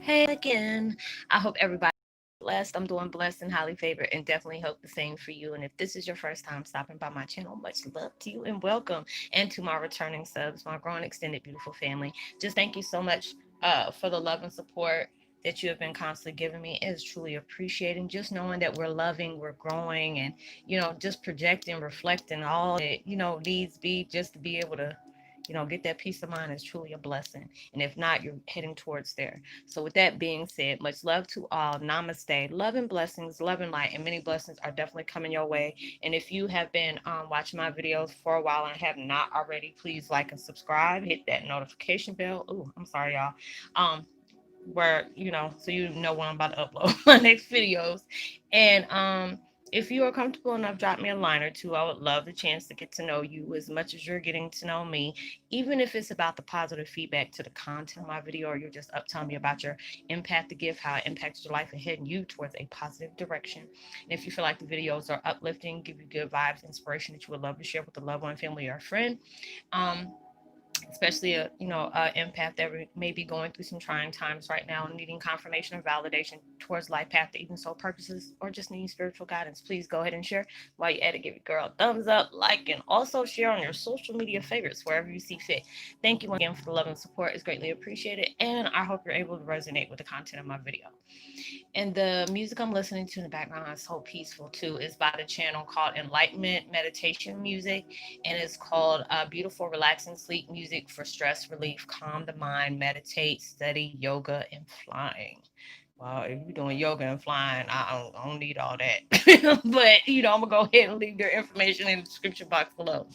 Hey again. I hope everybody blessed. I'm doing blessed and highly favored and definitely hope the same for you. And if this is your first time stopping by my channel, much love to you and welcome. And to my returning subs, my growing extended beautiful family. Just thank you so much for the love and support that you have been constantly giving me. It is truly appreciating. Just knowing that we're loving, we're growing, and just projecting, reflecting all that, needs be just to be able to get that peace of mind is truly a blessing. And if not, you're heading towards there. So, with that being said, much love to all. Namaste. Love and blessings, love and light, and many blessings are definitely coming your way. And if you have been watching my videos for a while and have not already, please like and subscribe. Hit that notification bell. Oh, I'm sorry, y'all. Um, where so you know when I'm about to upload my next videos. And if you are comfortable enough, drop me a line or two. I would love the chance to get to know you as much as you're getting to know me, even if it's about the positive feedback to the content of my video, or you're just up telling me about your impact, the gift, how it impacted your life and heading you towards a positive direction. And if you feel like the videos are uplifting, give you good vibes, inspiration that you would love to share with a loved one, family, or a friend, um, especially a empath that may be going through some trying times right now and needing confirmation or validation towards life path to even soul purposes, or just needing spiritual guidance, please go ahead and share. While you're at it, give your girl a thumbs up, like, and also share on your social media favorites wherever you see fit. Thank you again for the love and support. It's greatly appreciated, and I hope you're able to resonate with the content of my video. And the music I'm listening to in the background is so peaceful too. It's by the channel called Enlightenment Meditation Music, and it's called Beautiful Relaxing Sleep Music for Stress Relief, Calm the Mind, Meditate, Study Yoga, and Flying. Well, if you're doing yoga and flying, I don't need all that. But, I'm going to go ahead and leave their information in the description box below.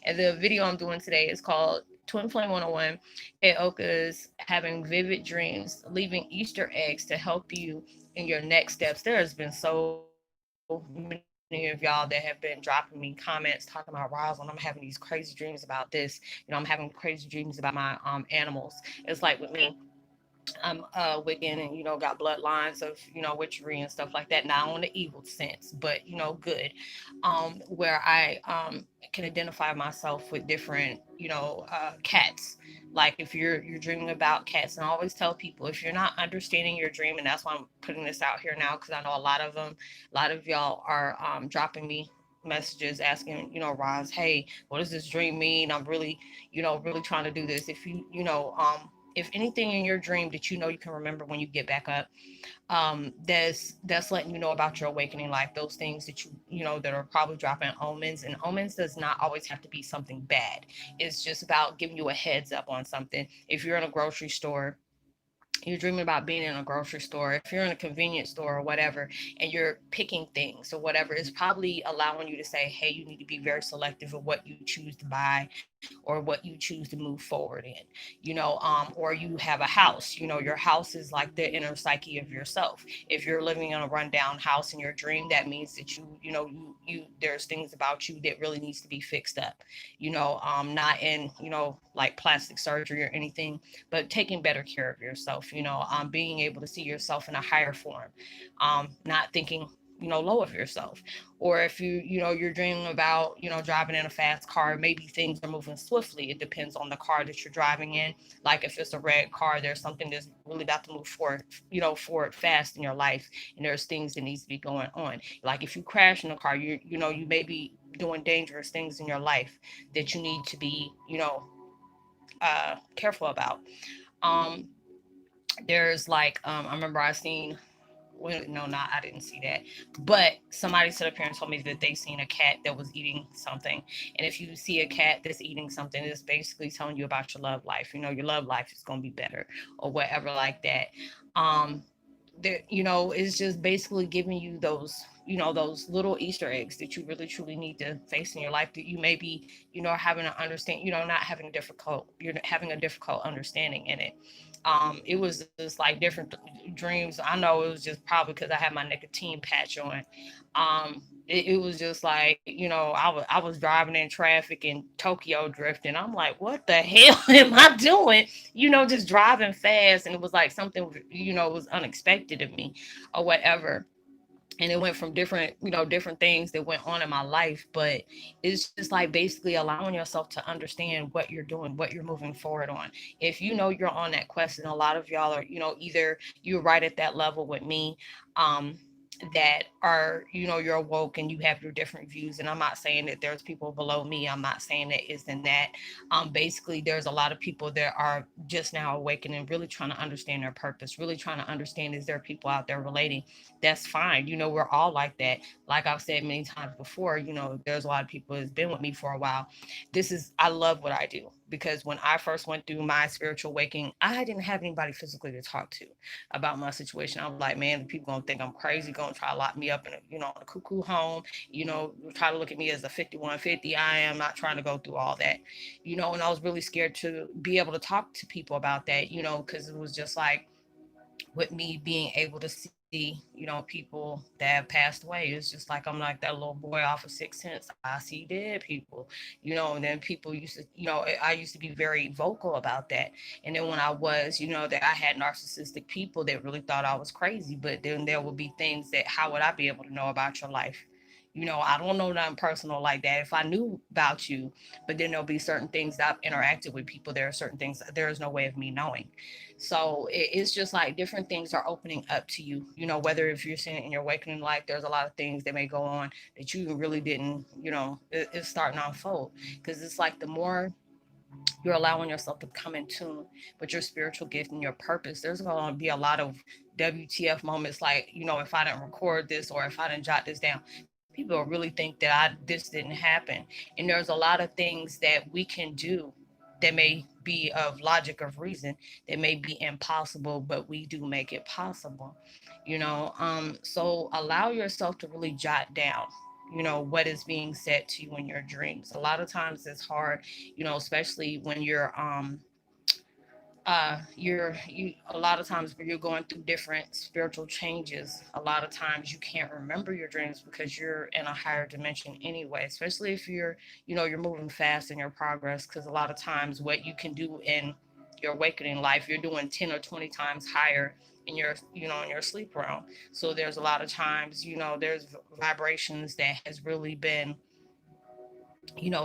And the video I'm doing today is called Twin Flame 101, Heyokas having vivid dreams, leaving Easter eggs to help you in your next steps. There has been so many of y'all that have been dropping me comments talking about Rosalind. I'm having these crazy dreams about this. I'm having crazy dreams about my animals. It's like with me, I'm Wiccan and got bloodlines of witchery and stuff like that. Not on the evil sense, but good. Where I can identify myself with different cats. Like if you're dreaming about cats, and I always tell people if you're not understanding your dream, and that's why I'm putting this out here now because I know a lot of y'all are dropping me messages asking Roz, hey, what does this dream mean? I'm really really trying to do this. If if anything in your dream that you can remember when you get back up, that's letting you know about your awakening life, those things that that are probably dropping omens. And omens does not always have to be something bad. It's just about giving you a heads up on something. If you're in a grocery store, you're dreaming about being in a grocery store, if you're in a convenience store or whatever, and you're picking things or whatever, it's probably allowing you to say, hey, you need to be very selective of what you choose to buy or what you choose to move forward in, or you have a house, your house is like the inner psyche of yourself. If you're living in a rundown house in your dream, that means that there's things about you that really needs to be fixed up, not in, like plastic surgery or anything, but taking better care of yourself, being able to see yourself in a higher form, not thinking low of yourself. Or if you're dreaming about driving in a fast car, maybe things are moving swiftly. It depends on the car that you're driving in. Like if it's a red car, there's something that's really about to move forward, forward fast in your life, and there's things that needs to be going on. Like if you crash in a car, you may be doing dangerous things in your life that you need to be careful about. um there's like I remember I seen, well, no, not I didn't see that, but somebody stood up here and told me that they seen a cat that was eating something. And if you see a cat that's eating something, it's basically telling you about your love life. Your love life is going to be better or whatever like that. um there, it's just basically giving you those those little Easter eggs that you really truly need to face in your life, that you may be having to understand, not having difficult, you're having a difficult understanding in it. It was just like different dreams. I know it was just probably because I had my nicotine patch on. It was just like, I was driving in traffic in Tokyo drifting. I'm like, what the hell am I doing? Just driving fast, and it was like something, was unexpected of me or whatever. and it went from different, different things that went on in my life. But it's just like basically allowing yourself to understand what you're doing, what you're moving forward on. If you know you're on that quest, and a lot of y'all are, either you're right at that level with me, um that are, you're awoke and you have your different views. And I'm not saying that there's people below me, I'm not saying that isn't that. Basically there's a lot of people that are just now awakening, really trying to understand their purpose, really trying to understand, is there people out there relating? That's fine. We're all like that. Like I've said many times before, there's a lot of people that's been with me for a while. I love what I do, because when I first went through my spiritual awakening, I didn't have anybody physically to talk to about my situation. I was like, man, people gonna think I'm crazy, gonna try to lock me up in a cuckoo home, try to look at me as a 5150. I am not trying to go through all that, and I was really scared to be able to talk to people about that, because it was just like, with me being able to see, people that have passed away. It's just like I'm like that little boy off of Sixth Sense. I see dead people, and then people used to, I used to be very vocal about that. And then when I was, that I had narcissistic people that really thought I was crazy, but then there would be things that, how would I be able to know about your life? I don't know nothing personal like that. If I knew about you, but then there'll be certain things that I've interacted with people. There are certain things there is no way of me knowing. So it's just like different things are opening up to you. Whether if you're seeing it in your awakening life, there's a lot of things that may go on that you really didn't, it's starting to unfold. Because it's like the more you're allowing yourself to come in tune with your spiritual gift and your purpose, there's going to be a lot of WTF moments, like, if I didn't record this or if I didn't jot this down, people will really think that this didn't happen. And there's a lot of things that we can do that may be of logic of reason, that may be impossible, but we do make it possible. So allow yourself to really jot down, what is being said to you in your dreams. A lot of times it's hard, especially when you a lot of times when you're going through different spiritual changes, a lot of times you can't remember your dreams because you're in a higher dimension anyway, especially if you're moving fast in your progress. Because a lot of times what you can do in your awakening life, you're doing 10 or 20 times higher in your sleep realm. So there's a lot of times, there's vibrations that has really been,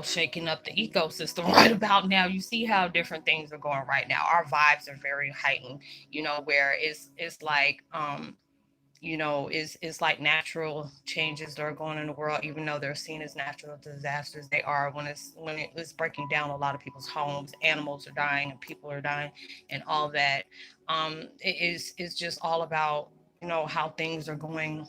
shaking up the ecosystem right about now. You see how different things are going right now. Our vibes are very heightened, where it's like, it's like natural changes that are going in the world, even though they're seen as natural disasters. They are when it's breaking down a lot of people's homes. Animals are dying and people are dying, and all that. It's just all about, how things are going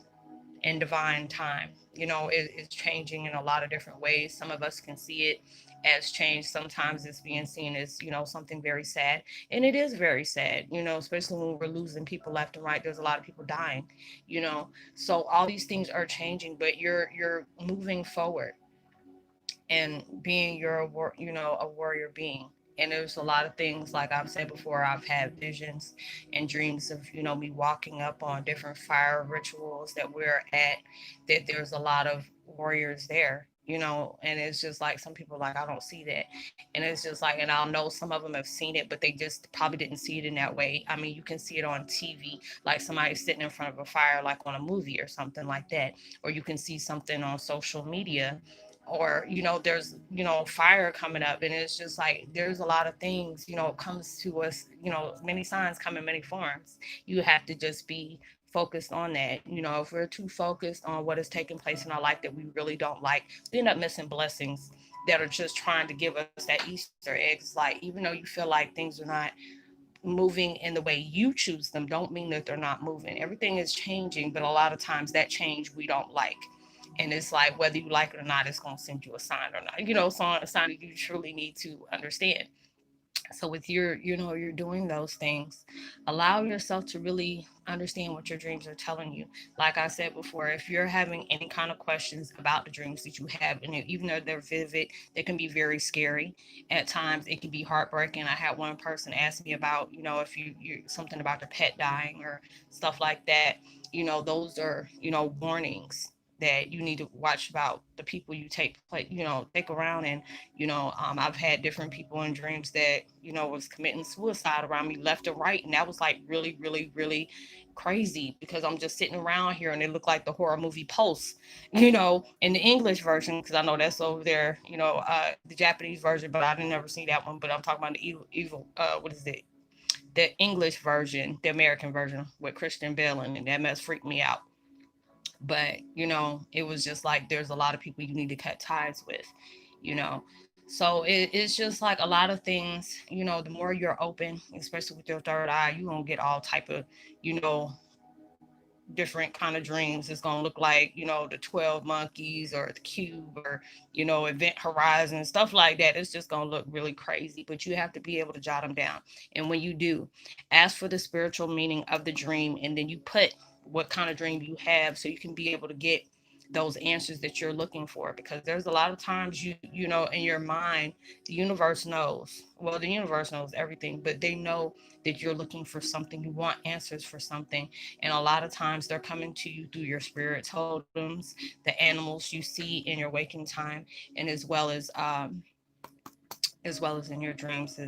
in divine time. It's changing in a lot of different ways. Some of us can see it as change. Sometimes it's being seen as, something very sad. And it is very sad, especially when we're losing people left and right. There's a lot of people dying, you know. So all these things are changing, but you're moving forward and being a warrior being. And there's a lot of things, like I've said before, I've had visions and dreams of, me walking up on different fire rituals that we're at, that there's a lot of warriors there, and it's just like some people like, I don't see that. And it's just like, and I'll know some of them have seen it, but they just probably didn't see it in that way. I mean, you can see it on TV, like somebody sitting in front of a fire, like on a movie or something like that. Or you can see something on social media, or there's fire coming up. And it's just like there's a lot of things, comes to us, many signs come in many forms. You have to just be focused on that. If we're too focused on what is taking place in our life that we really don't like, we end up missing blessings that are just trying to give us that Easter eggs. Like, even though you feel like things are not moving in the way you choose them, don't mean that they're not moving. Everything is changing, but a lot of times that change we don't like. And it's like, whether you like it or not, it's going to send you a sign or not, a sign that you truly need to understand. So with you're doing those things, allow yourself to really understand what your dreams are telling you. Like I said before, if you're having any kind of questions about the dreams that you have, and even though they're vivid, they can be very scary at times. It can be heartbreaking. I had one person ask me about, if you something about the pet dying or stuff like that. Those are, warnings. that you need to watch about the people you take around. And I've had different people in dreams that was committing suicide around me left and right, and that was like really, really, really crazy, because I'm just sitting around here and it looked like the horror movie Pulse, in the English version, because I know that's over there, the Japanese version, but I didn't never see that one. But I'm talking about the evil, what is it, the English version, the American version with Christian Bale, and that mess freaked me out. But it was just like there's a lot of people you need to cut ties with, you know so it's just like a lot of things. The more you're open, especially with your third eye, you gonna get all type of you know different kind of dreams. It's gonna look like the 12 monkeys or the cube, or Event Horizon, stuff like that. It's just gonna look really crazy, but you have to be able to jot them down. And when you do, ask for the spiritual meaning of the dream, and then you put what kind of dream you have, so you can be able to get those answers that you're looking for. Because there's a lot of times in your mind, the universe knows. Well, the universe knows everything, but they know that you're looking for something, you want answers for something. And a lot of times they're coming to you through your spirit totems, the animals you see in your waking time, and as well as in your dreams,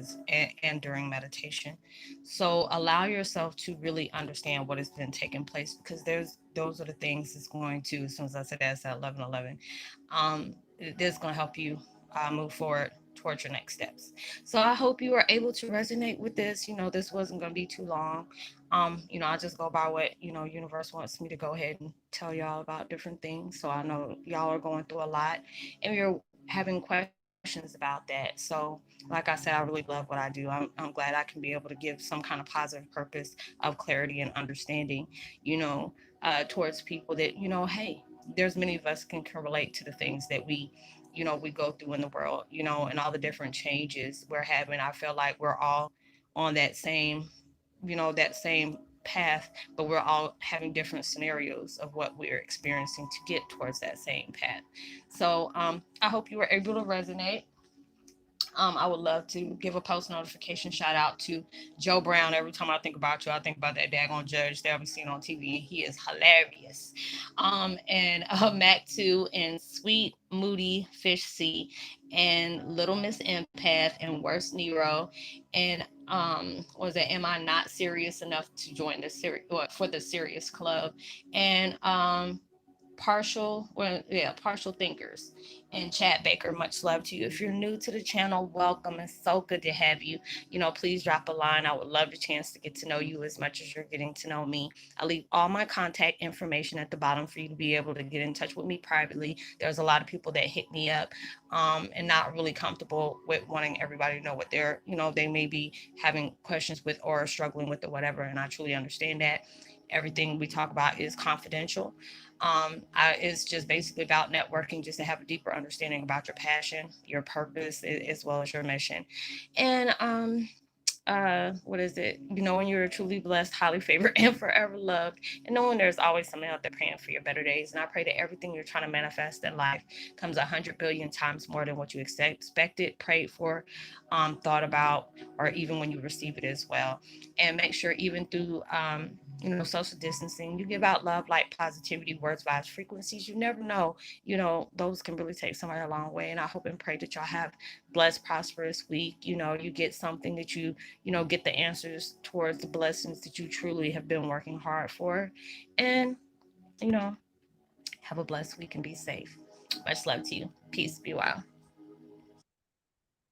and during meditation. So allow yourself to really understand what has been taking place, because those are the things that's going to, as soon as I said that's at 11:11, this is going to help you move forward towards your next steps. So I hope you were able to resonate with this. This wasn't going to be too long. I just go by what universe wants me to go ahead and tell y'all about different things. So I know y'all are going through a lot, and you're having questions about that. So like I said, I really love what I do. I'm glad I can be able to give some kind of positive purpose of clarity and understanding, towards people that, hey, there's many of us can relate to the things that we go through in the world, and all the different changes we're having. I feel like we're all on that same path, but we're all having different scenarios of what we're experiencing to get towards that same path. So I hope you were able to resonate. I would love to give a post notification shout out to Joe Brown. Every time I think about you, I think about that daggone judge that I've seen on TV. He is hilarious. And Mac 2, and Sweet Moody Fish C, and Little Miss Empath, and Worst Nero, and was it Am I Not Serious Enough to Join the for the Serious Club, and partial thinkers, and Chad Baker. Much love to you. If you're new to the channel, welcome. It's so good to have you. Please drop a line. I would love the chance to get to know you as much as you're getting to know me. I leave all my contact information at the bottom for you to be able to get in touch with me privately. There's a lot of people that hit me up and not really comfortable with wanting everybody to know what they may be having questions with or struggling with or whatever, and I truly understand that. Everything we talk about is confidential. It's just basically about networking, just to have a deeper understanding about your passion, your purpose, as well as your mission. And what is it? When you're truly blessed, highly favored, and forever loved, and knowing there's always someone out there praying for your better days. And I pray that everything you're trying to manifest in life comes 100 billion times more than what you expected, prayed for, thought about, or even when you receive it as well. And make sure, even through social distancing, you give out love, light, positivity, words, vibes, frequencies. You never know, those can really take somebody a long way. And I hope and pray that y'all have blessed, prosperous week. You get something that get the answers towards the blessings that you truly have been working hard for. And, you know, have a blessed week and be safe. Much love to you. Peace. Be well.